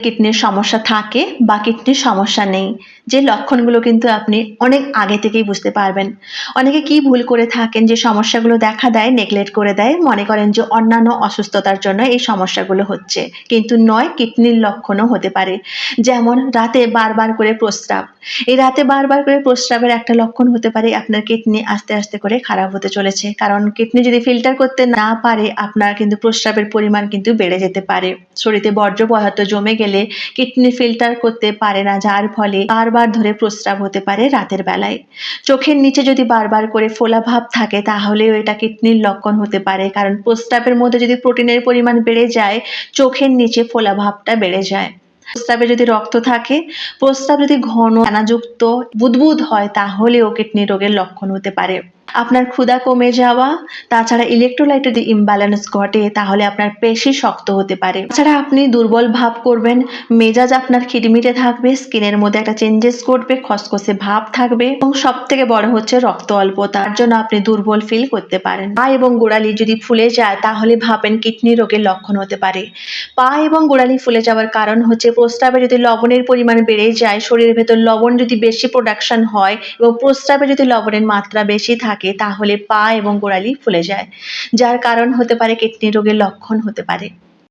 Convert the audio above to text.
কিডনির সমস্যা থাকে বা কিডনির সমস্যা নেই, যে লক্ষণগুলো কিন্তু আপনি অনেক আগে থেকেই বুঝতে পারবেন। অনেকে কি ভুল করে থাকেন, যে সমস্যাগুলো দেখা দেয় নেগলেক্ট করে দেয়, মনে করেন যে অন্যান্য অসুস্থতার জন্য এই সমস্যাগুলো হচ্ছে, কিন্তু নয়, কিডনির লক্ষণও হতে পারে। যেমন রাতে বারবার করে প্রস্রাব। এই রাতে বারবার করে প্রস্রাবের একটা লক্ষণ হতে পারে আপনার কিডনি আস্তে আস্তে করে খারাপ হতে চলেছে, কারণ কিডনি যদি ফিল্টার করতে না পারে আপনার কিন্তু প্রস্রাবের পরিমাণ কিন্তু বেড়ে যেতে পারে। শরীরে বর্জ্য পদার্থ জমে গেলে কিডনি ফিল্টার করতে পারে না, যার ফলে বারবার ধরে প্রস্রাব হতে পারে রাতের বেলায়। চোখের নিচে যদি বারবার করে ফোলা ভাব থাকে তাহলেও এটা কিডনির লক্ষণ হতে পারে, কারণ প্রস্রাবের মধ্যে যদি প্রোটিনের পরিমাণ বেড়ে যায়, চোখের নিচে ফোলা ভাবটা বেড়ে যায়। প্রস্রাবে যদি রক্ত থাকে, প্রস্রাব যদি ঘন ফেনাযুক্ত বুদবুদ হয়, তাহলেও কিডনি রোগের লক্ষণ হতে পারে। আপনার ক্ষুধা কমে যাওয়া, তাছাড়া ইলেকট্রোলাইটের যদি ইমব্যালেন্স ঘটে তাহলে আপনার পেশি শক্ত হতে পারে। তাছাড়া আপনি দুর্বল ভাব করবেন, মেজাজ আপনার খিটমিটে থাকবে, স্কিনের মধ্যে একটা চেঞ্জেস ঘটবে, খসখসে ভাব থাকবে, এবং সব থেকে বড় হচ্ছে রক্ত অল্পতা, তার জন্য আপনি দুর্বল ফিল করতে পারেন। পা এবং গোড়ালি যদি ফুলে যায় তাহলে ভাবেন কিডনি রোগের লক্ষণ হতে পারে। পা এবং গোড়ালি ফুলে যাওয়ার কারণ হচ্ছে প্রস্রাবে যদি লবণের পরিমাণ বেড়ে যায়, শরীরের ভেতর লবণ যদি বেশি প্রোডাকশন হয় এবং প্রস্রাবে যদি লবণের মাত্রা বেশি থাকে, তাহলে পা এবং গোড়ালি ফুলে যায়, যার কারণ হতে পারে কিডনি রোগের লক্ষণ হতে পারে।